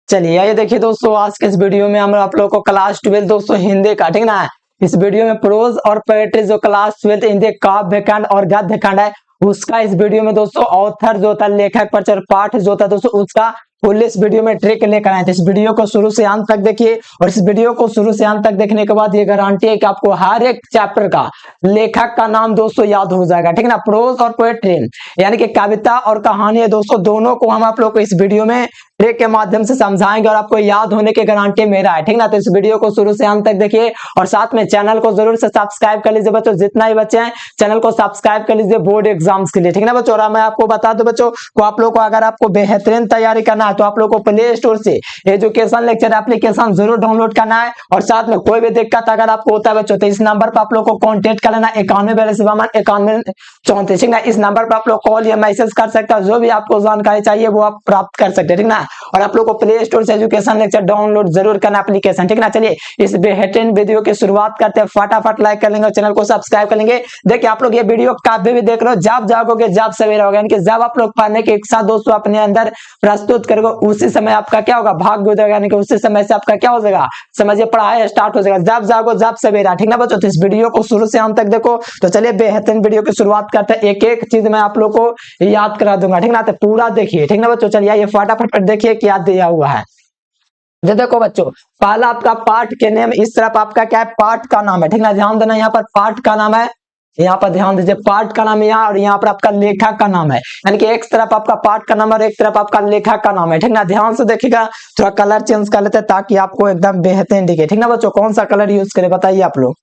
चलिए ये देखिए दोस्तों, आज के इस वीडियो में हम आप लोगों को क्लास 12 दोस्तों हिंदी का, ठीक ना। इस वीडियो में प्रोज और पोएट्री जो क्लास 12 हिंदी काव्य खंड और गद्य खंड है उसका इस वीडियो में दोस्तों ऑथर जो था, लेखक परिचय पाठ जो था दोस्तों, उसका फुल इस वीडियो में ट्रिक लेकर आए थे। इस वीडियो को शुरू से अंत तक देखिए, और इस वीडियो को शुरू से अंत तक देखने के बाद ये गारंटी है कि आपको हर एक चैप्टर का लेखक का नाम दोस्तों याद हो जाएगा, ठीक ना। प्रोज और पोएट्री यानी कि कविता और कहानी है दोस्तों, दोनों को हम आप लोग को इस वीडियो में ट्रिक के माध्यम से समझाएंगे और आपको याद होने की गारंटी मेरा है, ठीक ना। तो इस वीडियो को शुरू से अंत तक देखिए और साथ में चैनल को जरूर से सब्सक्राइब कर लीजिए बच्चों। जितना ही बच्चे हैं चैनल को सब्सक्राइब कर लीजिए बोर्ड एग्जाम्स के लिए, ठीक ना बच्चों। और मैं आपको बता दूं बच्चों को, आप लोग को अगर आपको बेहतरीन तैयारी करना है तो आप लोग को प्ले स्टोर से एजुकेशन लेक्चर एप्लीकेशन जरूर डाउनलोड करना है। और साथ में कोई भी दिक्कत अगर आपको होता है बच्चों तो इस नंबर पर आप लोग को कॉन्टेक्ट कर लेना, 91 ठीक ना। इस नंबर पर आप लोग कॉल या मैसेज कर सकते हैं, जो भी आपको जानकारी चाहिए वो आप प्राप्त कर सकते हैं, ठीक ना। और आप लोग को प्ले स्टोर से एजुकेशन लेक्चर डाउनलोड जरूर करना एप्लीकेशन, ठीक ना। चलिए इस बेहतरीन वीडियो की शुरुआत करते हैं, फटाफट लाइक कर लेंगे और चैनल को सब्सक्राइब कर लेंगे। देखिए आप लोग ये वीडियो कभी भी देख रहे हो, जब जागोगे जब सवेरा होगा, यानी कि जब आप लोग पढ़ने की इच्छा दोस्तों अपने अंदर प्रस्तुत करोगे उसी समय आपका क्या होगा, भाग्य उदय, यानी कि उसी समय से आपका क्या हो जाएगा, समझिए पढ़ाई स्टार्ट हो जाएगा। जब जागो जब सवेरा, ठीक ना बच्चों। तो इस वीडियो को शुरू से अंत तक देखो। तो चलिए बेहतरीन वीडियो की शुरुआत करते हैं, एक एक चीज मैं आप लोग को याद करा दूंगा, ठीक ना। तो पूरा देखिए, ठीक ना बच्चों। चलिए ये फटाफट देखिए क्या दिया हुआ है। देखो बच्चों, पहला आपका पाठ के नेम, इस तरफ आपका क्या है, पाठ का नाम है, ठीक ना। ध्यान देना, यहाँ पर पाठ का नाम है, यहाँ पर ध्यान दीजिए, पाठ का नाम यहाँ, और यहाँ पर आपका लेखक का नाम है। यानी कि एक तरफ आपका पाठ का नाम और एक तरफ आपका लेखक का नाम है, ठीक ना। ध्यान से देखिएगा, थोड़ा कलर चेंज कर लेते हैं ताकि आपको एकदम बेहतरीन दिखे, ठीक ना बच्चों। कौन सा कलर यूज करें बताइए आप लोग।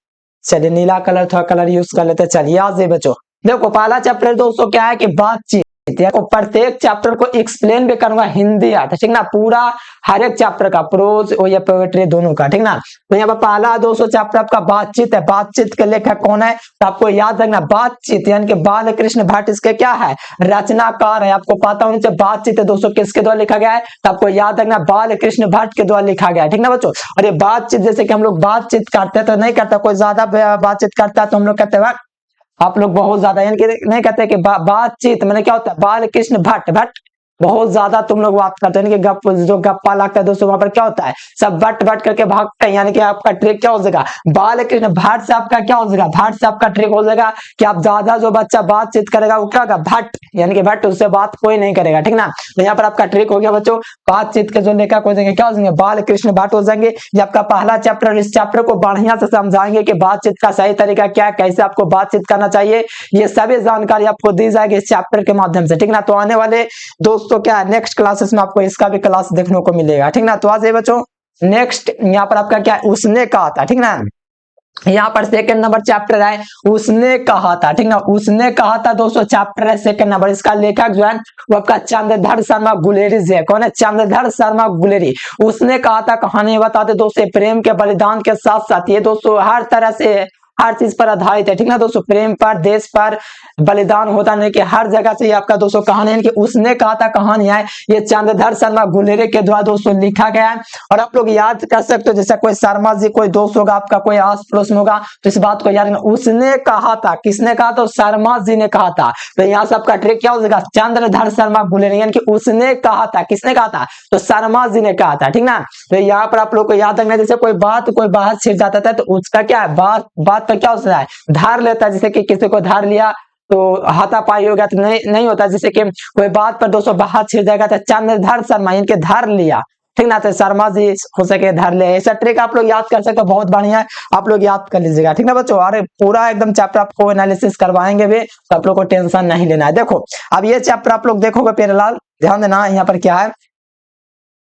चलिए नीला कलर, थोड़ा कलर यूज कर लेते हैं। चलिए आज ये बच्चों देखो, पहला चैप्टर दोस्तों क्या है कि बातचीत। प्रत्येक चैप्टर को एक्सप्लेन भी करूंगा हिंदी अर्थ, ठीक ना। पूरा हर एक चैप्टर का, प्रोज और या पोएट्री दोनों का, ठीक ना। तो यहाँ पर पहला दोस्तों चैप्टर आपका बातचीत है। बातचीत के लेखक कौन है तो आपको याद रखना, बातचीत यानी कि बाल कृष्ण भट्ट इसके क्या है, रचनाकार है। आपको पता होना चाहिए बातचीत है दोस्तों किसके द्वारा लिखा गया है, तो आपको याद रखना बाल कृष्ण भट्ट के द्वारा लिखा गया है, ठीक ना बच्चों। और ये बातचीत जैसे कि हम लोग बातचीत करते हैं तो नहीं करता, कोई ज्यादा बातचीत करता है तो हम लोग कहते हैं आप लोग बहुत ज्यादा, यानी कि नहीं कहते कि बातचीत मैंने क्या होता है, बाल कृष्ण भट्ट भट्ट बहुत ज्यादा तुम लोग बात करते हैं कि गप जो गप्पा लगता है दोस्तों, वहां पर क्या होता है सब बट बट करके भागते हैं। यानी कि आपका ट्रिक क्या हो जाएगा, बाल कृष्ण भट्ट से आपका क्या हो जाएगा, भट्ट से आपका ट्रिक हो जाएगा कि आप ज्यादा जो बच्चा बातचीत करेगा वो क्या होगा, भट्ट यानी कि भट्ट, उससे बात कोई नहीं करेगा, ठीक ना। तो यहाँ पर आपका ट्रिक हो गया बच्चों, बातचीत के जो लेखक हो जाएंगे क्या हो जाएंगे, बाल कृष्ण भट्ट हो जाएंगे। ये आपका पहला चैप्टर, इस चैप्टर को बढ़िया से समझाएंगे कि बातचीत का सही तरीका क्या है, कैसे आपको बातचीत करना चाहिए, ये सभी जानकारी आपको दी जाएगी इस चैप्टर के माध्यम से, ठीक ना। तो आने वाले दोस्तों क्या है नेक्स्ट क्लासेस में आपको इसका भी क्लास देखने को मिलेगा, ठीक ना। तो आज ये बच्चों नेक्स्ट यहाँ पर आपका क्या है, उसने कहा था, ठीक ना। यहाँ पर सेकंड नंबर चैप्टर है, उसने कहा था, ठीक ना। उसने कहा था दोस्तों चैप्टर है सेकंड नंबर। इसका लेखक जो है वो आपका चंद्रधर शर्मा गुलेरी जी है। कौन है, चंद्रधर शर्मा गुलेरी। उसने कहा था कहानी बताते दोस्तों प्रेम के बलिदान के साथ साथ ये दोस्तों हर तरह से हर चीज पर आधारित है, ठीक ना दोस्तों। प्रेम पर, देश पर बलिदान होता नहीं कि हर जगह से ये आपका दोस्तों कहानी है कि उसने कहा था कहानी है, ये चंद्रधर शर्मा गुलेरी के द्वारा दोस्तों लिखा गया है। और आप लोग याद कर सकते हो, जैसे कोई शर्मा जी कोई दोस्त होगा आपका, कोई आस पड़ोस में होगा, तो इस बात को याद रखना, उसने कहा था, किसने कहा था, शर्मा जी ने कहा था। तो यहाँ से आपका ट्रिक क्या हो जाएगा, चंद्रधर शर्मा गुलेरी, यानी कि उसने कहा था, किसने कहा था, तो शर्मा जी ने कहा था, ठीक ना। तो यहाँ पर आप लोग को याद रखना, जैसे कोई बात छिड़ जाता था तो उसका क्या है, बात पर क्या होता है, धार लेता है। जैसे कि किसी को धार लिया तो हाथापाई हो गया, तो नहीं होता। जैसे कि कोई बात पर दोस्तों बात छिड़ जाएगा तो चंद्रधर शर्मा इनके धार लिया, ठीक ना। तो शर्मा जी हो सके धार लिया, ऐसा ट्रिक आप लोग याद कर सकते हो, बहुत बढ़िया है, आप लोग याद कर लीजिएगा, ठीक ना बच्चों। अरे पूरा एकदम चैप्टर आपको एनालिसिस करवाएंगे भी, तो आप लोग को टेंशन नहीं लेना है। देखो अब ये चैप्टर आप लोग देखोगे प्यारेलाल, ध्यान देना यहाँ पर क्या है,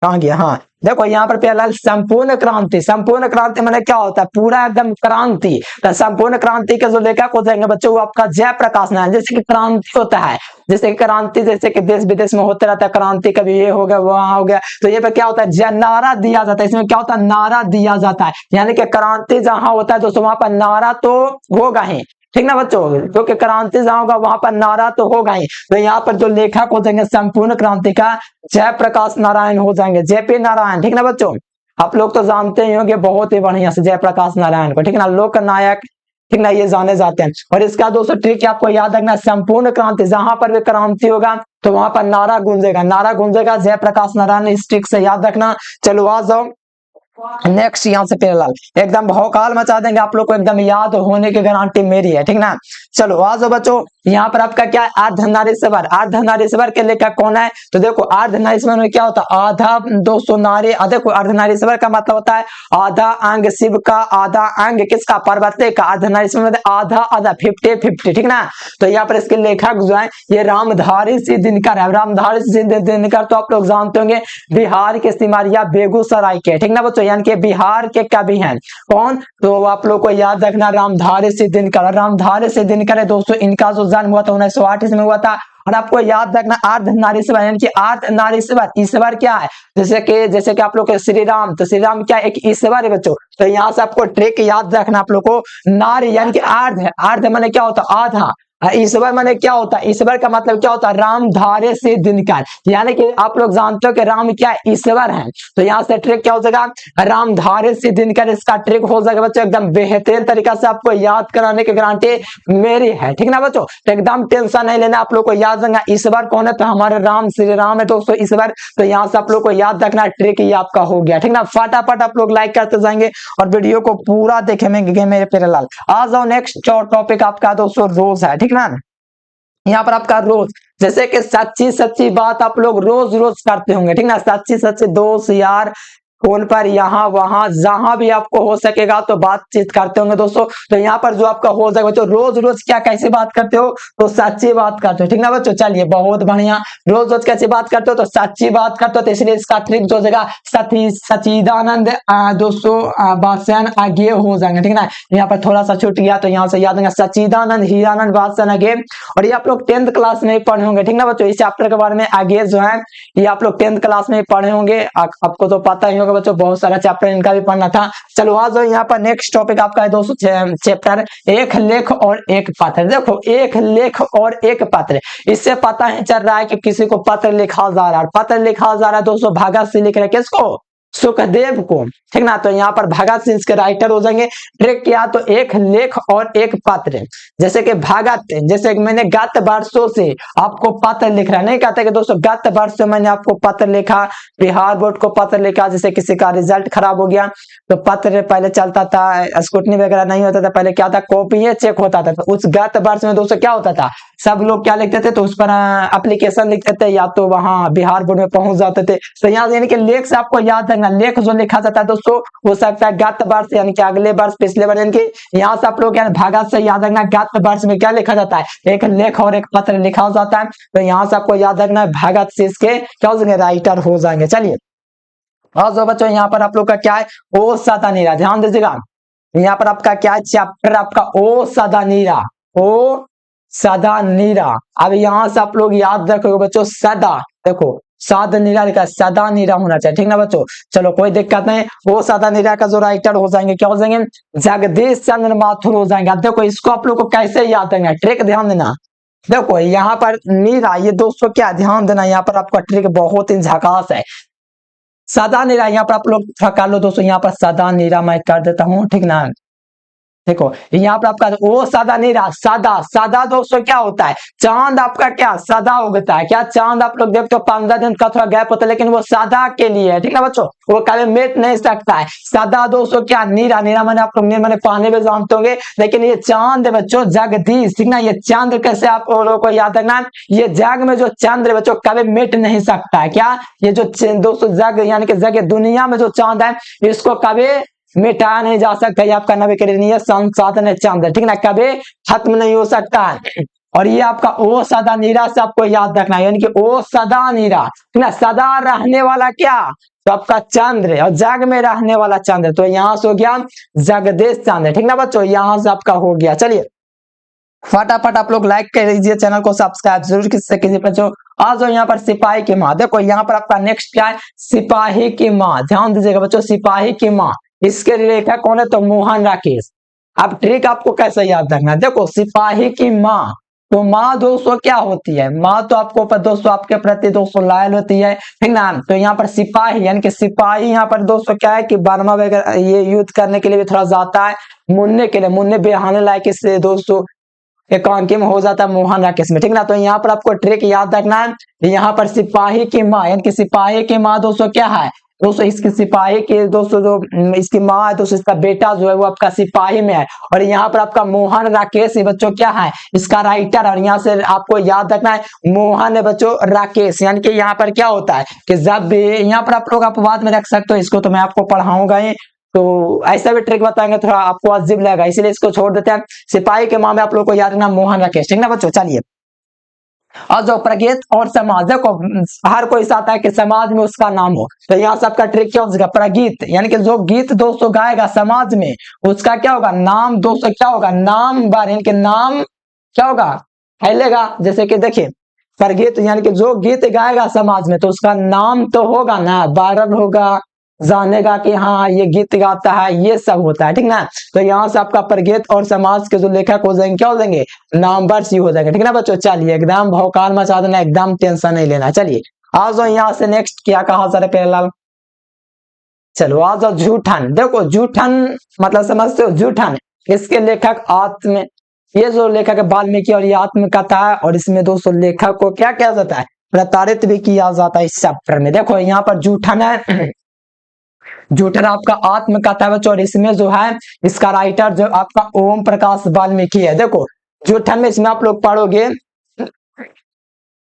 कहाँ गया, हाँ देखो यहाँ पर प्यारेलाल संपूर्ण क्रांति। संपूर्ण क्रांति मैंने क्या होता है, पूरा एकदम क्रांति। तो संपूर्ण क्रांति के जो लेखक हो जाएंगे बच्चों वो आपका जयप्रकाश नारायण। जैसे कि क्रांति होता है, जैसे कि क्रांति जैसे कि देश विदेश में होते रहता है क्रांति, कभी ये हो गया वहां हो गया, तो ये पे क्या होता है, नारा दिया जाता है। इसमें क्या होता है, नारा दिया जाता है, यानी कि क्रांति जहां होता है दोस्तों वहां पर नारा तो होगा ही, ठीक ना बच्चों। क्योंकि क्रांति जहां होगा वहां पर नारा तो होगा ही। तो यहाँ पर जो लेखक हो जाएंगे संपूर्ण क्रांति का जयप्रकाश नारायण हो जाएंगे, जेपी नारायण, ठीक ना बच्चों। आप लोग तो जानते ही होंगे बहुत ही बढ़िया से जयप्रकाश नारायण को, ठीक ना, लोक नायक, ठीक ना, ये जाने जाते हैं। और इसका दोस्तों ट्रिक आपको याद रखना, संपूर्ण क्रांति जहां पर भी क्रांति होगा तो वहां पर नारा गूंजेगा जयप्रकाश नारायण, इस ट्रिक से याद रखना। चलो आ जाओ नेक्स्ट, यहाँ से प्रेरलाल एकदम भौकाल मचा देंगे आप लोग को, एकदम याद होने की गारंटी मेरी है, ठीक ना। चलो आ जाओ बच्चों, यहाँ पर आपका क्या है, अर्धनारीश्वर। अर्धनारीश्वर के लेखक कौन है, तो देखो अर्धनारीश्वर में क्या होता है, आधा दोस्तों नारी, देखो अर्धनारीश्वर का मतलब होता है आधा अंग शिव का, आधा अंग किसका, पार्वती का। अर्धनारीश्वर में आधा आधा 50-50, ठीक ना। तो यहाँ पर इसके लेखक जो है ये रामधारी सिंह दिनकर है। रामधारी सिंह दिनकर तो आप लोग जानते होंगे बिहार के सिमरिया बेगूसराय के, ठीक ना बच्चों, यानी कि बिहार के कवि हैं कौन, तो आप लोग को याद रखना रामधारी सिंह दिनकर। रामधारी सिंह दिनकर है दोस्तों, इनका जो जन्म हुआ था 1908 में हुआ था। और आपको याद रखना अर्धनारीश्वर यानी कि अर्धनारीश्वर, ईश्वर क्या है, जैसे कि आप लोग के श्री राम, तो श्री राम क्या एक ईश्वर है बच्चों। तो यहाँ से आपको ट्रिक याद रखना आप लोग को, नारी यानी कि अर्ध, अर्ध माने क्या होता है आधा, ईश्वर माने क्या होता है, ईश्वर का मतलब क्या होता है रामधारी सिंह दिनकर, यानी कि आप लोग जानते हो कि राम क्या ईश्वर है। तो यहाँ से ट्रिक क्या हो जाएगा, रामधारी सिंह दिनकर, इसका ट्रिक हो जाएगा बच्चों, एकदम बेहतरीन तरीका से आपको याद कराने की गारंटी मेरी है, ठीक ना बच्चों। तो एकदम टेंशन नहीं लेना, आप लोग को याद रखना ईश्वर कौन है, तो हमारे राम श्री राम है दोस्तों ईश्वर। तो यहाँ से आप लोग को याद रखना, ट्रिक ये आपका हो गया, ठीक ना। फटाफट आप लोग लाइक करते जाएंगे और वीडियो को पूरा देखेंगे मेरे प्यारे लाल। आ जाओ नेक्स्ट टॉपिक आपका दोस्तों रोज है, ठीक ना। यहाँ पर आपका रोज, जैसे कि सच्ची सच्ची बात आप लोग रोज रोज करते होंगे, ठीक ना। सच्ची सच्ची दोस्त यार फोन पर यहाँ वहां जहां भी आपको हो सकेगा तो बातचीत करते होंगे दोस्तों। तो यहाँ पर जो आपका हो जाएगा बच्चों, रोज रोज क्या कैसे बात करते हो, तो सच्ची बात करते हो, ठीक ना बच्चों। चलिए बहुत बढ़िया, रोज रोज कैसे बात करते हो, तो सच्ची बात करते हो, तो इसलिए इसका ट्रिक जो हो जाएगा सचिदानंद दोस्तों बादशाह आगे हो जाएंगे, ठीक ना। यहाँ पर थोड़ा सा छूट गया तो यहाँ से याद रखना सचिदानंद हीरानंद बादशाह आगे। और ये आप लोग 10th क्लास में पढ़े होंगे, ठीक ना बच्चों। इस चैप्टर के बारे में आगे जो है ये आप लोग 10th क्लास में पढ़े होंगे, आपको तो पता ही होगा बच्चों, बहुत सारा चैप्टर इनका भी पढ़ना था। चलो आ जाओ, यहाँ पर नेक्स्ट टॉपिक आपका है दोस्तों चैप्टर एक लेख और एक पत्र। देखो एक लेख और एक पत्र, इससे पता है चल रहा है कि किसी को पत्र लिखा जा रहा है। पत्र लिखा जा रहा है दोस्तों, भगत सिंह लिख रहे किसको, सुखदेव को, ठीक ना। तो यहाँ पर भगत सिंह के राइटर हो जाएंगे। ट्रिक क्या, तो एक लेख और एक पत्र, जैसे कि भगत, जैसे कि मैंने गत वर्षों से आपको पत्र लिख रहा है, नहीं कहते कि दोस्तों गत वर्ष से मैंने आपको पत्र लिखा, बिहार बोर्ड को पत्र लिखा, जैसे किसी का रिजल्ट खराब हो गया तो पत्र पहले चलता था, स्कूटनी वगैरह नहीं होता था, पहले क्या था कॉपी चेक होता था। तो उस गत वर्ष में दोस्तों क्या होता था, सब लोग क्या लिखते थे, तो उस पर एप्लीकेशन लिखते थे या तो वहां बिहार बोर्ड में पहुंच जाते थे। तो यहाँ यानी कि लेख से आपको याद रखना, लेख जो लिखा जाता है दोस्तों हो सकता है गत वर्ष यानी कि अगले वर्ष, पिछले वर्ष, यानी कि यहाँ से आप लोग भगत से याद रखना गत वर्ष में क्या लिखा जाता है, एक लेख और एक पत्र लिखा जाता है। तो यहाँ से आपको याद रखना भगत सिंह के क्या हो जाएंगे, राइटर हो जाएंगे। चलिए और जो बच्चों यहाँ पर आप लोग का क्या है, ओ सदा नीरा, ध्यान दीजिएगा। यहाँ पर आपका क्या है, चैप्टर आपका ओ सदा नीरा, ओ सदा नीरा। अब यहाँ से आप लोग याद रखोगे बच्चों सदा, देखो सादा नीरा लिखा, सदा नीरा होना चाहिए, ठीक ना बच्चों। चलो कोई दिक्कत नहीं, वो सदा नीरा का जो राइटर हो जाएंगे क्या हो जाएंगे, जगदीश चंद्र माथुर हो जाएंगे। अब देखो इसको आप लोग को कैसे याद रखना, ट्रिक ध्यान देना। देखो यहाँ पर नीरा, ये दोस्तों क्या ध्यान देना, यहाँ पर आपका ट्रिक बहुत ही झकास है। सदा नीरा यहाँ पर आप लोग कर लो दोस्तों, यहाँ पर सदा नीरा मैं कर देता हूँ, ठीक ना। देखो यहाँ पर आपका ओ सदा नीरा, सदा सदा दोस्तों क्या होता है, चांद आपका क्या सदा उगता है, क्या चांद आप लोग देखते हो 15 दिन का थोड़ा गैप होता है, लेकिन वो सदा के लिए है, ठीक है बच्चों, वो कभी मिट नहीं सकता है। सदा दोस्तों क्या नीरा, नीरा मैंने आप लोग मैंने पानी में जानते होंगे, लेकिन ये चांद बच्चों जगदीश, ठीक ना। ये चंद्र कैसे आप लोगों को याद रखना, ये जग में जो चंद्र बच्चों कभी मिट नहीं सकता है, क्या ये जो दोस्तों जग यानी कि जग दुनिया में जो चांद है इसको कभी मिटाया नहीं जा सकता, ये आपका नवीकरणीय संसाधन है चांद, ठीक ना, कभी खत्म नहीं हो सकता है। और ये आपका ओ सदा नीरा से आपको याद रखना है, यानी कि ओ सदा नीरा, ठीक ना, सदा रहने वाला क्या, तो आपका चंद्र, और जग में रहने वाला चंद्र, तो यहाँ से हो गया जगदीश चंद्र, ठीक ना बच्चों, यहाँ से आपका हो गया। चलिए फटाफट आप लोग लाइक कर दीजिए, चैनल को सब्सक्राइब जरूर कीजिए बच्चों। आ जाओ यहाँ पर सिपाही की माँ, देखो यहाँ पर आपका नेक्स्ट क्या है, सिपाही की माँ, ध्यान दीजिएगा बच्चों, सिपाही की माँ, इसके रिलेटेड कौन है, तो मोहन राकेश। अब ट्रिक आपको कैसे याद रखना, देखो सिपाही की माँ, तो माँ दोस्तों क्या होती है, माँ तो आपको पर दोस्तों आपके प्रति दोस्तों लॉयल होती है, ठीक ना। तो यहाँ पर सिपाही यानी कि सिपाही यहाँ पर दोस्तों क्या है कि बर्मा वगैरह ये युद्ध करने के लिए भी थोड़ा जाता है, मुन्ने के लिए, मुन्ने बेहाने लायक इससे दोस्तों एकांकी में हो जाता है मोहन राकेश में, ठीक ना। तो यहाँ पर आपको ट्रिक याद रखना है, यहाँ पर सिपाही की माँ यानी कि सिपाही की माँ दोस्तों क्या है दोस्तों, इसकी सिपाही के दोस्तों जो इसकी माँ है दोस्तों, इसका बेटा जो है वो आपका सिपाही में है। और यहाँ पर आपका मोहन राकेश ये बच्चों क्या है, इसका राइटर। और यहाँ से आपको याद रखना है मोहन है बच्चों राकेश, यानी कि यहाँ पर क्या होता है कि जब भी यहाँ पर आप लोग अपवाद में रख सकते हो इसको, तो मैं आपको पढ़ाऊंगा ही, तो ऐसा भी ट्रिक बताएंगे थोड़ा आपको अजीब लगेगा, इसलिए इसको छोड़ देते हैं। सिपाही के माँ में आप लोग को याद रखना मोहन राकेश, ठीक ना बच्चों। चलिए और जो प्रगीत और समाज, देखो हर कोई चाहता है कि समाज में उसका नाम हो, तो यहाँ सबका ट्रिक क्या होगा, प्रगीत यानी कि जो गीत दोस्तों गाएगा समाज में उसका क्या होगा नाम दोस्तों, क्या होगा नाम बार, यानी कि नाम क्या होगा फैलेगा। जैसे कि देखिए प्रगीत यानी कि जो गीत गाएगा समाज में तो उसका नाम तो होगा ना, वायरल होगा, जानेगा कि हाँ ये गीत गाता है, ये सब होता है, ठीक ना। तो यहाँ से आपका प्रगीत और समाज के जो लेखक हो जाएंगे क्या हो जाएंगे, नामवर सी हो जाएंगे, ठीक ना बच्चों। चलिए एकदम भौकाल मचा देना, एकदम टेंशन नहीं लेना। चलिए आ जाओ यहाँ से नेक्स्ट क्या कहा सर प्यारेलाल, चलो आ जाओ जूठन। देखो जूठन मतलब समझते हो, जूठन इसके लेखक आत्म, ये जो लेखक है वाल्मीकि और ये आत्मकथा है, और इसमें दोस्तों लेखक को क्या किया जाता है, प्रताड़ित भी किया जाता है इस चैप्टर में। देखो यहाँ पर जूठन है, जूठन आपका आत्मकथा बच्चों, और इसमें जो है इसका राइटर जो आपका ओम प्रकाश वाल्मीकि है। देखो जूठन में इसमें आप लोग पढ़ोगे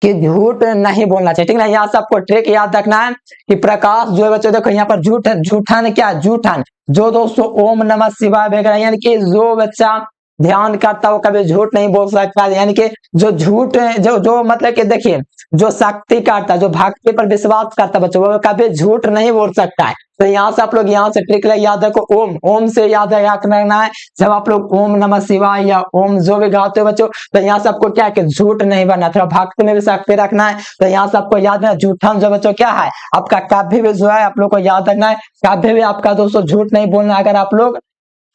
कि झूठ नहीं बोलना चाहिए, ठीक ना। यहाँ से आपको ट्रिक याद रखना है कि प्रकाश जो है बच्चों, देखो यहाँ पर जूठन क्या, जूठन जो दोस्तों ओम नमः शिवाय वगैरह, यानी कि जो बच्चा ध्यान करता है वो कभी झूठ नहीं बोल सकता, यानी कि जो झूठ जो मतलब कि देखिए जो शक्ति करता है, जो भक्ति पर विश्वास करता है बच्चों, वो कभी झूठ नहीं बोल सकता है। तो यहाँ से आप लोग यहाँ से ट्रिक याद रखो, ओम, ओम से याद रखना है। जब आप लोग ओम नमः शिवाय या ओम जो भी गाते हो बच्चों, तो यहाँ से आपको क्या है कि झूठ नहीं बनना, थोड़ा भक्ति में भी शक्ति रखना है। तो यहाँ से आपको याद रखना झूठन जो बच्चों क्या है आपका काव्य भी जो है आप लोग को याद रखना है, काव्य भी आपका दोस्तों झूठ नहीं बोलना अगर आप लोग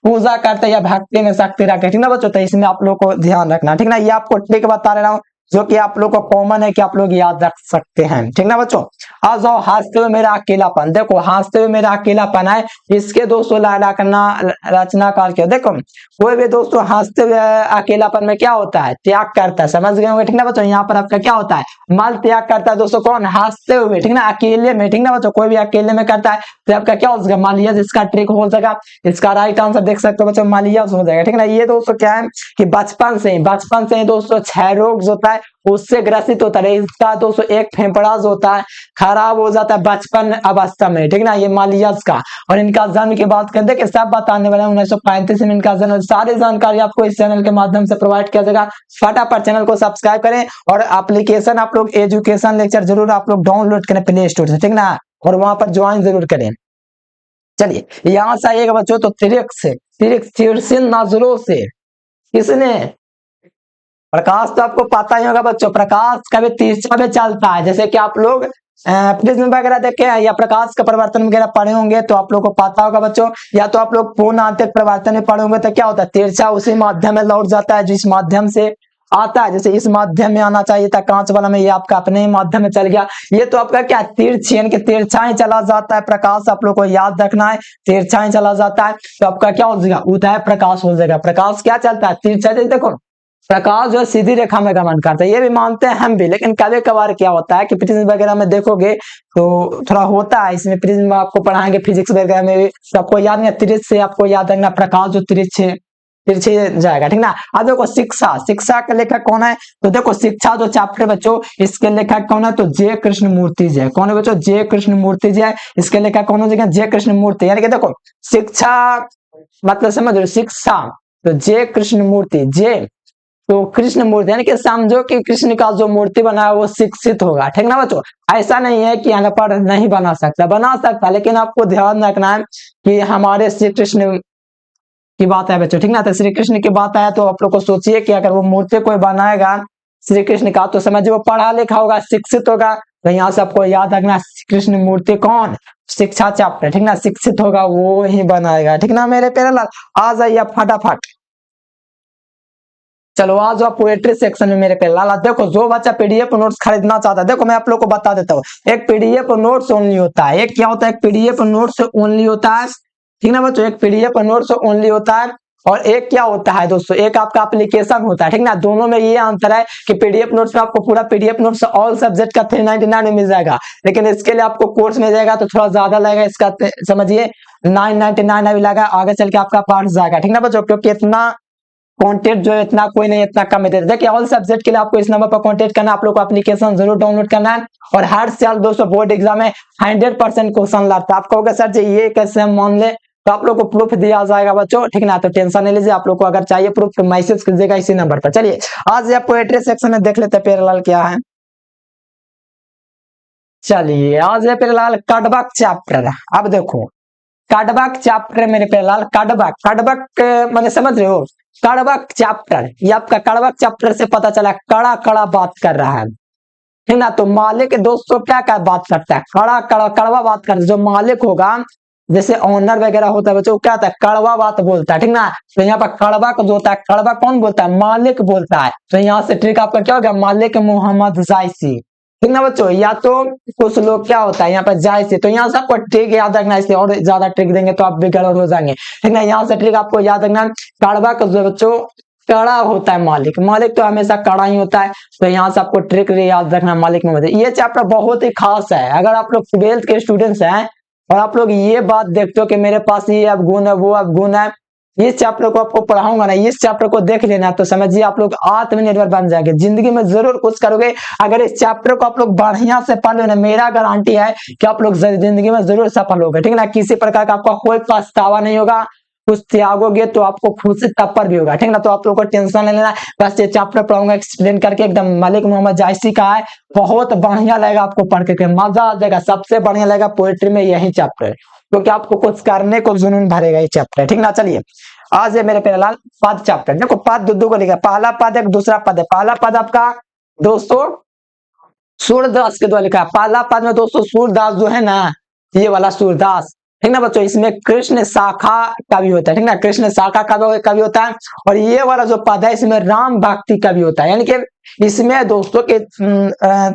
पूजा करते या भक्ति में शक्ति रखते, ठीक ना बच्चों। तो इसमें आप लोग को ध्यान रखना, ठीक ना। ये आपको ट्रिक बता रहा हूँ जो कि आप लोग को कॉमन है कि आप लोग याद रख सकते हैं, ठीक ना बच्चों। आ जाओ हंसते हुए मेरा अकेलापन। देखो हंसते हुए मेरा अकेलापन है, इसके दोस्तों रचनाकार क्या, देखो कोई भी दोस्तों हंसते हुए अकेलापन में क्या होता है, त्याग करता है, समझ गए होंगे, ठीक ना बच्चों। यहाँ पर आपका क्या होता है, मल त्याग करता है दोस्तों, कौन हंसते हुए, ठीक ना, अकेले में, ठीक ना बच्चों। कोई भी अकेले में करता है तो आपका क्या हो जाएगा, मालियस इसका ट्रिक हो जाएगा। इसका राइट आंसर देख सकते हो बच्चों, मालियस हो जाएगा, ठीक ना। ये दोस्तों क्या है कि बचपन से ही दोस्तों क्षय रोग जो होता है उससे ग्रसित होता है, इसका दोस्तों एक फेफड़ा जो होता है खराब हो जाता है बचपन अवस्था में, ठीक ना, ये मालियस का। और इनका जन्म की बात करते हैं सब बताने वाले 1935 में इनका जन्म। सारी जानकारी आपको इस चैनल के माध्यम से प्रोवाइड किया जाएगा। फटाफट चैनल को सब्सक्राइब करें और एप्लीकेशन आप लोग एजुकेशन लेक्चर जरूर आप लोग डाउनलोड करें प्ले स्टोर से, ठीक ना, और वहां पर ज्वाइन जरूर करें। चलिए यहाँ से आइएगा बच्चों, तो तिरछी नजरों से किसने, प्रकाश तो आपको पता ही होगा बच्चों, प्रकाश कभी तिरछा में चलता है। जैसे कि आप लोग प्रिज्म वगैरह देखे या प्रकाश का परिवर्तन वगैरह पढ़े होंगे तो आप लोग को पता होगा बच्चों, या तो आप लोग पूर्ण आंतरिक परिवर्तन में पढ़े होंगे तो क्या होता है, तिरछा उसी माध्यम में लौट जाता है जिस माध्यम से आता है। जैसे इस माध्यम में आना चाहिए था कांच वाला में, ये आपका अपने ही माध्यम में चल गया। ये तो आपका क्या तिरछी यानी कि तिरछा ही चला जाता है प्रकाश, आप लोग को याद रखना है, तिरछा ही चला जाता है। तो आपका क्या हो जाएगा, उदय प्रकाश हो जाएगा। प्रकाश क्या चलता है, तिरछा। देखो प्रकाश जो है सीधी रेखा में गमन करता है, ये भी मानते हैं हम भी, लेकिन कभी कभार क्या होता है कि प्रिज्म वगैरह में देखोगे तो थोड़ा होता है, इसमें प्रिज्म आपको पढ़ाएंगे फिजिक्स वगैरह में भी, तो आपको याद नहीं, तिरछ से आपको याद रखना प्रकाश जो तिरछे जाएगा, ठीक ना। अब देखो शिक्षा का लेखक कौन है, तो देखो शिक्षा जो चैप्टर बच्चों इसके लेखक कौन है, तो जे कृष्ण मूर्ति जी कौन है बच्चों, जे कृष्ण मूर्ति जी है। इसके लेखक कौन हो जाएगा, जे कृष्ण मूर्ति। यानी कि देखो शिक्षा मतलब समझ लो शिक्षा, तो जे कृष्ण मूर्ति, जे तो कृष्ण मूर्ति यानी कि समझो कि कृष्ण का जो मूर्ति बना है वो शिक्षित होगा, ठीक ना बच्चों। ऐसा नहीं है कि अनपढ़ नहीं बना सकता, लेकिन आपको ध्यान रखना है कि हमारे श्री कृष्ण की बात है बच्चों, ठीक ना। तो श्री कृष्ण की बात आया तो आप लोग को सोचिए कि अगर वो मूर्ति कोई बनाएगा श्री कृष्ण का तो समझिए वो पढ़ा लिखा होगा, शिक्षित होगा। तो यहाँ से आपको याद रखना कृष्ण मूर्ति कौन, शिक्षा चैप्टर, ठीक ना, शिक्षित होगा वो ही बनाएगा, ठीक ना मेरे प्यारे लाल। आ जाइए फटाफट, चलो आज आप पोएट्री सेक्शन में मेरे पे लाला। देखो जो बच्चा पीडीएफ नोट्स खरीदना चाहता है, देखो मैं आप लोग को बता देता हूँ, एक पीडीएफ नोट्स ओनली होता है, एक क्या होता है, एक पीडीएफ नोट्स ओनली होता है, ठीक ना बच्चों, एक पीडीएफ नोट्स ओनली होता है। और एक क्या होता है दोस्तों, एक आपका एप्लीकेशन होता है, ठीक ना। दोनों में ये अंतर है कि पीडीएफ नोट्स में आपको पूरा पीडीएफ नोट्स ऑल सब्जेक्ट का 399 में मिल जाएगा, लेकिन इसके लिए आपको कोर्स मिल जाएगा तो थोड़ा ज्यादा लगेगा, इसका समझिए 999 अभी लगा, आगे चल के आपका बढ़ जाएगा, ठीक ना बच्चों, क्योंकि इतना कंटेंट जो है इतना कोई नहीं, इतना कम देते। देखिए ऑल सब्जेक्ट के लिए आपको इस नंबर पर कांटेक्ट करना, आप लोग को एप्लीकेशन जरूर डाउनलोड करना है। और हर साल दोस्तों बोर्ड एग्जाम में 100% क्वेश्चन लाता है। आप कहोगे सर जी ये कैसे हम मान ले, तो आप लोग को प्रूफ दिया जाएगा बच्चों, ठीक ना। तो टेंशन नहीं लीजिए, आप लोग को अगर चाहिए प्रूफ तो मैसेज कीजिएगा इसी नंबर पर। चलिए आज ये पोएट्री सेक्शन में देख लेते हैं प्यारेलाल क्या है। चलिए आज है प्यारेलाल कड़बक चैप्टर। अब देखो कड़बक चैप्टर मेरे प्यारेलाल, कड़बक कड़बक मैंने समझ रहे हो, कड़बक चैप्टर, ये आपका कड़बक चैप्टर से पता चला कड़ा कड़ा बात कर रहा है, ठीक ना। तो मालिक दोस्तों क्या क्या बात करता है, कड़ा कड़ा कड़वा बात करता है। जो मालिक होगा जैसे ऑनर वगैरह होता है बच्चों, क्या होता है कड़वा बात बोलता है, ठीक ना। तो यहाँ पर कड़वा जो होता है, कड़वा कौन बोलता है, मालिक बोलता है। तो यहाँ से ट्रिक आपका क्या होगा, मालिक मोहम्मद जायसी, ठीक ना बच्चों। या तो कुछ लोग क्या होता है यहाँ पर जायसी, तो यहाँ से आपको ट्रिक याद रखना, इसलिए और ज्यादा ट्रिक देंगे तो आप भी गड़बड़ हो जाएंगे, ठीक ना। यहाँ से ट्रिक आपको याद रखना, कड़वा का जो बच्चों कड़ा होता है, मालिक मालिक तो हमेशा कड़ा ही होता है। तो यहाँ से आपको ट्रिक याद रखना, मालिक में। ये चैप्टर बहुत ही खास है, अगर आप लोग 12th के स्टूडेंट्स हैं और आप लोग ये बात देखते हो कि मेरे पास ये अब गुण है वो अब गुण है, इस चैप्टर को आपको पढ़ाऊंगा ना, इस चैप्टर को देख लेना, तो समझिए आप लोग आत्मनिर्भर बन जाएंगे, जिंदगी में जरूर कुछ करोगे। अगर इस चैप्टर को आप लोग बढ़िया से पढ़ लो ना, मेरा गारंटी है कि आप लोग जिंदगी में जरूर सफल होगे, ठीक ना। किसी प्रकार का आपका कोई पछतावा नहीं होगा, कुछ त्यागोगे तो आपको खुद से तपर भी होगा, ठीक ना। तो आप लोग को टेंशन नहीं लेना, बस ये चैप्टर पढ़ाऊंगा एक्सप्लेन करके एकदम, मलिक मोहम्मद जायसी का है, बहुत बढ़िया लगेगा आपको पढ़ के, मजा आ जाएगा। सबसे बढ़िया लगेगा पोएट्री में यही चैप्टर, क्योंकि आपको कुछ करने को जुनून भरेगा ये चैप्टर, ठीक ना। चलिए आज है मेरे प्यारेलाल पद चैप्टर। देखो पद दो को लिखा, पहला पद एक दूसरा पद है। पहला पद आपका दोस्तों सूरदास के द्वारा लिखा है। पहला पद में दोस्तों सूरदास जो है ना, ये वाला सूरदास, ठीक ना बच्चों। इसमें कृष्ण शाखा कवि होता है, ठीक ना, कृष्ण शाखा कवि होता है। और ये वाला जो पद है इसमें राम भक्ति कवि होता है, यानी कि इसमें दोस्तों के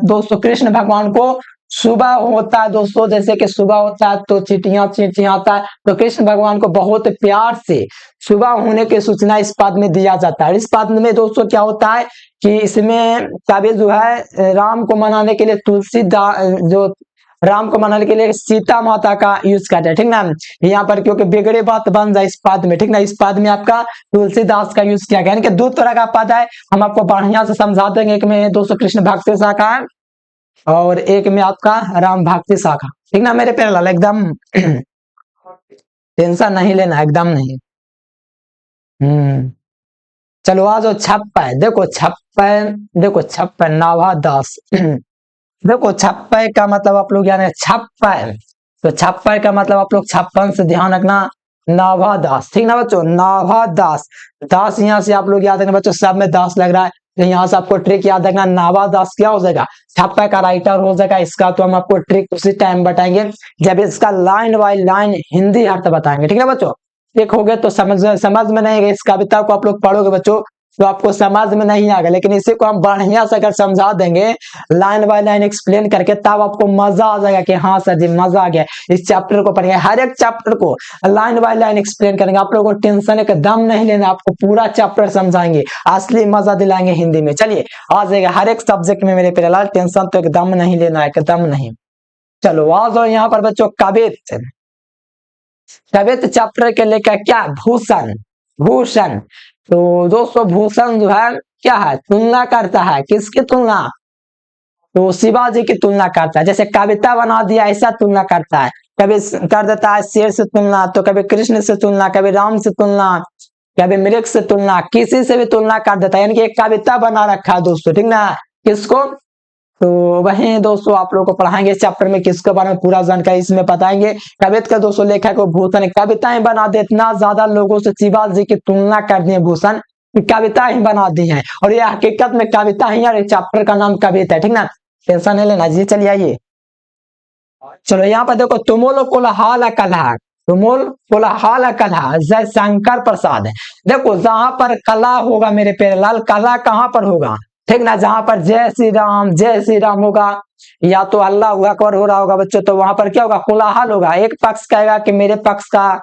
दोस्तों कृष्ण भगवान को सुबह होता है दोस्तों, जैसे कि सुबह होता है तो चिटियां चिड़चिड़ाता है, तो कृष्ण भगवान को बहुत प्यार से सुबह होने की सूचना इस पद में दिया जाता है। इस पद में दोस्तों क्या होता है कि इसमें कवि जो है राम को मनाने के लिए जो राम को मनाने के लिए सीता माता का यूज करते हैं, ठीक ना। यहाँ पर क्योंकि बिगड़े बात बन जाए इस पद में, ठीक ना, इस पद में आपका तुलसीदास का यूज किया गया, यानी कि दो तरह का पद है, हम आपको बढ़िया से समझा देंगे। एक में दोस्तों कृष्ण भक्ति शाखा है और एक में आपका राम भक्ति शाखा, ठीक ना मेरे प्यारे लाल, एकदम टेंशन नहीं लेना, एकदम नहीं। चलो आज छप्पन, देखो छप्पन, देखो छप्पन नाभा दास देखो छप्पन का मतलब आप लोग यानी छप्पन, तो छप्पन का मतलब आप लोग छप्पन से ध्यान रखना, नाभा दास, ठीक ना बच्चों, नाभा दास। दास यहाँ से आप लोग याद रखना बच्चों, सब में दास लग रहा है, तो यहाँ से आपको ट्रिक याद रखना, नाभा दास क्या हो जाएगा, छप्पन का राइटर हो जाएगा। इसका तो हम आपको ट्रिक उसी टाइम बताएंगे जब इसका लाइन बाय लाइन हिंदी अर्थ बताएंगे, ठीक है बच्चों। एक हो गए तो समझ में नहीं, इस कविता को आप लोग पढ़ोगे बच्चों तो आपको समझ में नहीं आएगा, लेकिन इसी को हम बढ़िया से अगर समझा देंगे लाइन बाय लाइन एक्सप्लेन करके, तब आपको मजा आ जाएगा कि हाँ सर जी मजा आ गया। इस चैप्टर को पढ़ेंगे, हर एक चैप्टर को लाइन बाय लाइन एक्सप्लेन करेंगे, आप लोगों को टेंशन एकदम नहीं लेना, आपको पूरा चैप्टर समझाएंगे, असली मजा दिलाएंगे हिंदी में। चलिए आ जाएगा हर एक सब्जेक्ट में मेरे प्यारे लाल, टेंशन तो एकदम नहीं लेना, एकदम नहीं। चलो आ जाओ यहाँ पर बच्चों, कवित्त, कवित्त चैप्टर के लेकर क्या, भूषण, भूषण। तो दोस्तों भूषण जो है क्या है, तुलना करता है, किसकी तुलना, तो शिवाजी की तुलना करता है। जैसे कविता बना दिया ऐसा तुलना करता है, कभी कर देता है शेर से तुलना, तो कभी कृष्ण से तुलना, कभी राम से तुलना, कभी मृग से तुलना, किसी से भी तुलना कर देता है, यानी कि एक कविता बना रखा है दोस्तों, ठीक ना। किसको, तो वही दोस्तों आप लोगों को पढ़ाएंगे इस चैप्टर में, किसके बारे में पूरा जानकारी इसमें बताएंगे। कविता का दोस्तों लेखक को भूषण, कविताएं बना दे, इतना ज्यादा लोगों से शिवाजी की तुलना कर दी है भूषण, कविता ही बना दी है, और ये हकीकत में कविता ही है, चैप्टर का नाम कविता है, ठीक ना, टेंशन नहीं लेना जी। चलिए आइए, चलो यहाँ पर देखो, तुमुल कोलाहल कलह, तुमुल कोलाहल कलह जय शंकर प्रसाद। देखो जहां पर कला होगा मेरे प्यारे लाल, कला कहाँ पर होगा, ठीक ना, जहां पर जय श्री राम होगा, या तो अल्लाह अकबर हो रहा होगा बच्चों, तो वहां पर क्या होगा, कोलाहल होगा। एक पक्ष कहेगा कि मेरे पक्ष का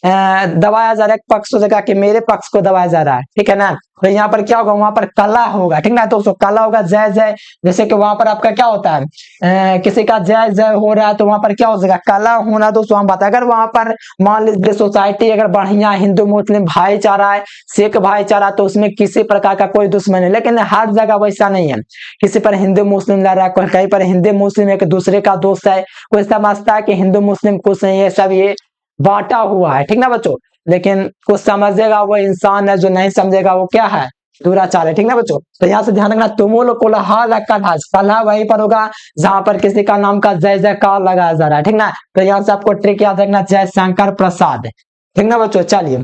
दबाया जा रहा है, पक्ष हो जाएगा कि मेरे पक्ष को दबाया जा रहा है, ठीक है ना। तो यहाँ पर क्या होगा, वहां पर कला होगा, ठीक ना दोस्तों, कला होगा जय जय, जैसे कि वहां पर आपका क्या होता है, किसी का जय जय हो रहा है तो वहां पर क्या हो जाएगा, कला होना दोस्तों। हम बताए अगर वहां पर मान लीजिए सोसाइटी अगर बढ़िया हिंदू मुस्लिम भाईचारा है, सिख भाईचारा, तो उसमें किसी प्रकार का कोई दुश्मन नहीं, लेकिन हर जगह वैसा नहीं है, किसी पर हिंदू मुस्लिम लड़ रहा है, कहीं पर हिंदू मुस्लिम एक दूसरे का दोस्त है, कोई समझता है कि हिंदू मुस्लिम कुछ नहीं है, सब ये बांटा हुआ है, ठीक ना बच्चों। लेकिन कुछ समझेगा वो इंसान है, जो नहीं समझेगा वो क्या है, दुराचार है, ठीक ना बच्चों। तो यहाँ से ध्यान रखना, तुमुल कोलाहल कलह वहीं पर होगा जहां पर किसी का नाम का जय जयकार लगाया जा रहा है, ठीक ना। तो यहाँ से आपको ट्रिक याद रखना, जयशंकर प्रसाद, ठीक ना बच्चों। चलिए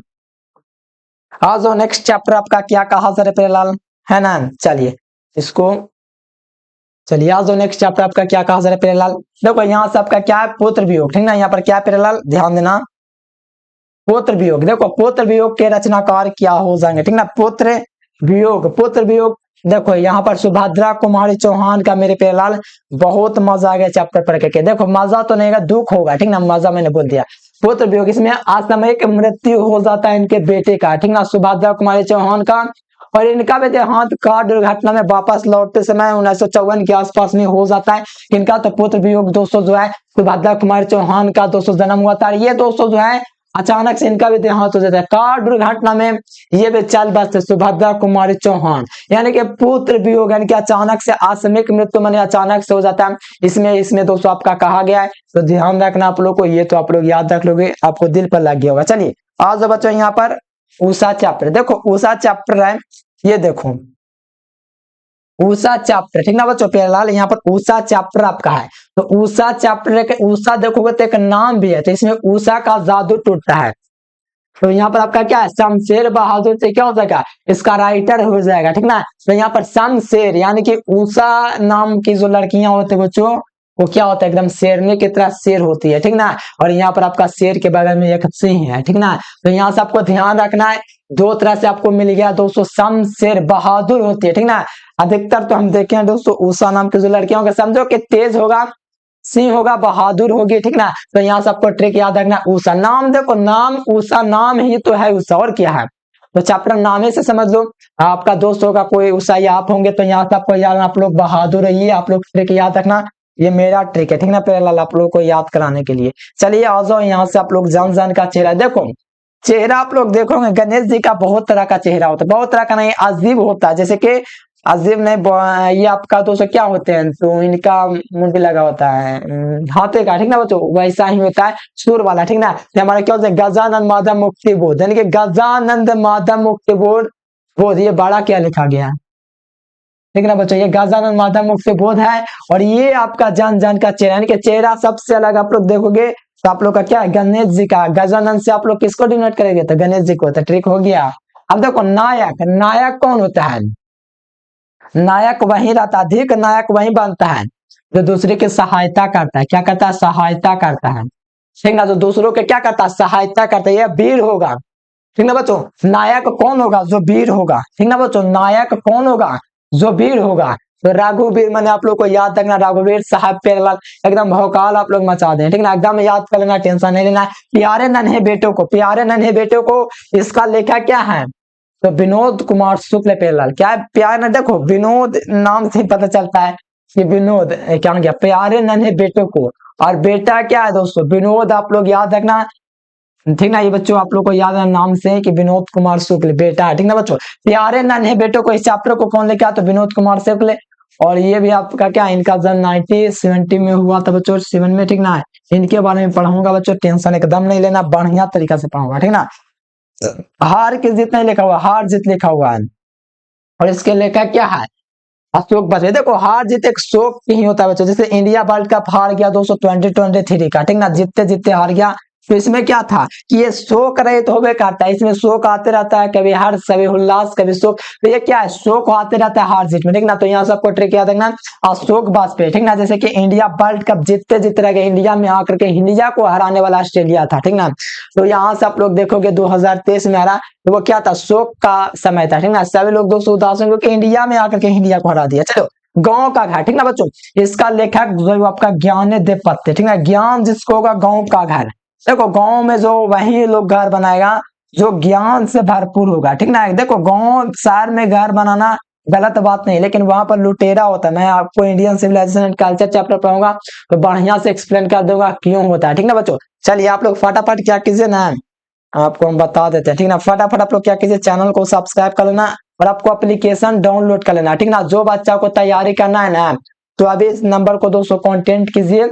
आज नेक्स्ट चैप्टर आपका क्या कहा सर प्रियलाल, है ना। चलिए इसको, चलिए आज नेक्स्ट चैप्टर आपका क्या कहा सर प्रियलाल। देखो यहाँ से आपका क्या है, पुत्र वियोग, ठीक ना। यहाँ पर क्या है प्रियलाल, ध्यान देना, पुत्र वियोग। देखो पुत्र वियोग के रचनाकार क्या हो जाएंगे, ठीक ना। पुत्र वियोग, पुत्र वियोग। देखो यहाँ पर सुभद्रा कुमारी चौहान का मेरे प्रियलाल बहुत मजा आ गया चैप्टर पढ़ के। देखो मजा तो नहीं, दुख होगा, ठीक ना, मजा मैंने बोल दिया। पुत्र वियोग, इसमें असामयिक मृत्यु हो जाता है इनके बेटे का, ठीक ना, सुभद्रा कुमारी चौहान का। और इनका भी देहांत कार दुर्घटना में वापस लौटते समय 1954 के आसपास में हो जाता है। इनका तो पुत्र वियोग दोस्तों जो है, सुभद्रा कुमारी चौहान का दोस्तों जन्म हुआ था, ये दोस्तों जो है अचानक से इनका भी देहांत हो जाता है कार दुर्घटना में, ये भी चल बसते सुभद्रा कुमारी चौहान, यानी कि पुत्र वियोग, यानी कि अचानक से आकस्मिक मृत्यु माने अचानक से हो जाता है। इसमें दोस्तों आपका कहा गया है, तो ध्यान रखना आप लोग को, ये तो आप लोग याद रख लोगे, आपको दिल पर लग गया होगा। चलिए आज बच्चों यहाँ पर उषा चैप्टर, देखो उषा चैप्टर है, ये देखो उषा चैप्टर, ठीक ना बच्चों। प्यारेलाल यहाँ पर उषा चैप्टर आपका है, तो उषा चैप्टर, उषा देखोगे तो एक नाम भी है, तो इसमें उषा का जादू टूटता है। तो यहाँ पर आपका क्या है, शमशेर बहादुर से क्या हो जाएगा, इसका राइटर हो जाएगा, ठीक ना। तो यहाँ पर शमशेर यानी कि उषा नाम की जो लड़कियां होती है बच्चों, वो क्या होता है, एकदम शेरनी की तरह शेर होती है, ठीक ना। और यहाँ पर आपका शेर के बगल में एक सिंह है, ठीक ना। तो यहाँ से आपको ध्यान रखना है, दो तरह से आपको मिल गया दोस्तों, शमशेर बहादुर होती है, ठीक ना। अधिकतर तो हम देखे हैं दोस्तों, उषा नाम की जो लड़कियां होंगे, समझो कि तेज होगा, सिंह होगा, बहादुर होगी, ठीक ना। तो यहाँ से आपको ट्रिक याद रखना, उषा नाम, देखो नाम उषा, नाम ही तो है उषा, और क्या है। तो चैप्टर नामे से समझ लो, आपका दोस्त होगा कोई उषा या आप होंगे, तो यहाँ से आपको याद, आप लोग बहादुर है, ये आप लोग ट्रिक याद रखना, ये मेरा ट्रिक है, ठीक ना प्यारेलाल, आप लोग को याद कराने के लिए। चलिए आ जाओ यहाँ से, आप लोग जान का चेहरा देखो, चेहरा आप लोग देखोगे गणेश जी का बहुत तरह का चेहरा होता है, बहुत तरह का नहीं, अजीब होता है, जैसे कि अजीब नहीं, ये आपका दोस्तों क्या होते हैं, तो इनका मुंह पे लगा होता है हाथे का, ठीक ना बच्चों, वैसा ही होता है सुर वाला, ठीक ना। तो हमारा क्या होता है, गजानंद माधव मुक्ति बोध, यानी कि गजानंद माधव मुक्ति बोध, ये बड़ा क्या लिखा गया है, ठीक ना बच्चों, ये गजानंद माधव मुक्ति बोध है। और ये आपका जन का चेहरा, यानी कि चेहरा सबसे अलग आप लोग देखोगे, तो आप लोग का क्या है, गणेश जी का, गजानंद से आप लोग किसको डिनोट करेंगे, तो गणेश जी को, तो ट्रिक हो गया। अब देखो नायक, नायक कौन होता है, नायक वही रहता है, अधिक नायक वही बनता है जो दूसरे की सहायता करता है, क्या करता है, सहायता करता है, ठीक ना। जो दूसरों के क्या करता है, सहायता करता है, यह वीर होगा, ठीक ना बच्चों। नायक कौन होगा, जो वीर होगा, ठीक ना बच्चों, नायक कौन होगा, जो वीर होगा। तो रघुवीर, मैंने आप लोग को याद रखना, रघुवीर साहब प्यारेलाल एकदम भौकाल आप लोग मचा दें, ठीक ना, एकदम याद कर लेना, टेंशन नहीं लेना। प्यारे नन्हे बेटों को, प्यारे नन्हे बेटों को, इसका लेखक क्या है, तो विनोद कुमार शुक्ल प्यारेलाल, क्या है प्यार, देखो विनोद नाम से पता चलता है कि विनोद क्या गया, प्यारे नन्हे बेटों को, और बेटा क्या है दोस्तों, विनोद, आप लोग याद रखना, ठीक ना। ये बच्चों आप लोग को याद है नाम से कि विनोद कुमार शुक्ल बेटा है, ठीक ना बच्चों। प्यारे नन्हे बेटों को, इस चैप्टर को कौन लेके आया, तो विनोद कुमार शुक्ल। और ये भी आपका क्या, इनका जन्म 1970 में हुआ था बच्चों, 7 में, ठीक ना। इनके बारे में पढ़ाऊंगा बच्चों, टेंशन एकदम नहीं लेना, बढ़िया तरीका से पढ़ाऊंगा, ठीक ना। हार के जीत नहीं लिखा हुआ, हार जीत लिखा हुआ है। और इसके लेखक क्या है, अशोक बसवे। देखो हार जीत एक शोक ही होता है बच्चों, जैसे इंडिया वर्ल्ड कप हार गया दोस्तों 2023 का, ठीक ना, जीतते जीतते हार गया। तो इसमें क्या था कि ये शोक रहित होवे करता है, इसमें शोक आते रहता है, कभी हर्ष कभी उल्लास कभी शोक, तो ये क्या है, शोक आते रहता है हार जीत में, ठीक ना। तो यहाँ सबको ट्रिक याद रखना, अशोक वाजपेयी, ठीक ना। जैसे कि इंडिया वर्ल्ड कप जीतते जीतते रह गए, इंडिया में आकर के इंडिया को हराने वाला ऑस्ट्रेलिया था, ठीक ना। तो यहाँ से आप लोग देखोगे 2023 में हरा, तो वो क्या था, शोक का समय था, ठीक ना। सभी लोग दोस्तों उदास होंगे कि इंडिया में आकर के इंडिया को हरा दिया। चलो गांव का घर, ठीक ना बच्चों, इसका लेखक जो आपका ज्ञान देवपत्य, ठीक ना, ज्ञान जिसको होगा गांव का घर, देखो गांव में जो वही लोग घर बनाएगा जो ज्ञान से भरपूर होगा, ठीक ना। देखो गांव शहर में घर बनाना गलत बात नहीं, लेकिन वहां पर लुटेरा होता है। मैं आपको Indian civilisation and culture chapter पढ़ाऊंगा तो बढ़िया से एक्सप्लेन कर दूंगा क्यों होता है, ठीक ना बच्चों। चलिए आप लोग फटाफट क्या कीजिए ना, आपको हम बता देते हैं, ठीक ना। फटाफट आप लोग क्या कीजिए, चैनल को सब्सक्राइब कर लेना और आपको एप्लीकेशन डाउनलोड कर लेना, ठीक ना। जो बच्चा को तैयारी करना है ना तो अभी इस नंबर को दोस्तों कांटेक्ट कीजिए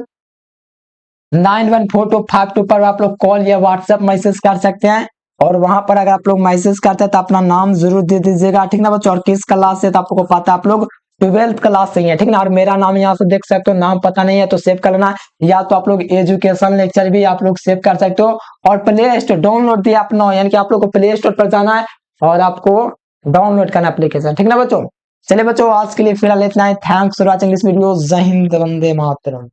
914252 पर आप लोग कॉल या व्हाट्सएप मैसेज कर सकते हैं। और वहां पर अगर आप लोग मैसेज करते हैं तो अपना नाम जरूर दे दीजिएगा, ठीक ना बच्चों। और किस क्लास से, तो आपको पता है आप लोग 12th क्लास से ही है, ठीक ना। और मेरा नाम यहाँ से देख सकते हो, नाम पता नहीं है तो सेव कर लेना, या तो आप लोग एजुकेशन लेक्चर भी आप लोग सेव कर सकते हो। और प्ले स्टोर डाउनलोड दिया अपना, यानी कि आप लोग को प्ले स्टोर पर जाना है और आपको डाउनलोड करना एप्लीकेशन, ठीक ना बच्चों। चलिए बच्चों आज के लिए फिलहाल इतना ही। Thanks for watching this video. जय हिंद, वंदे मातरम।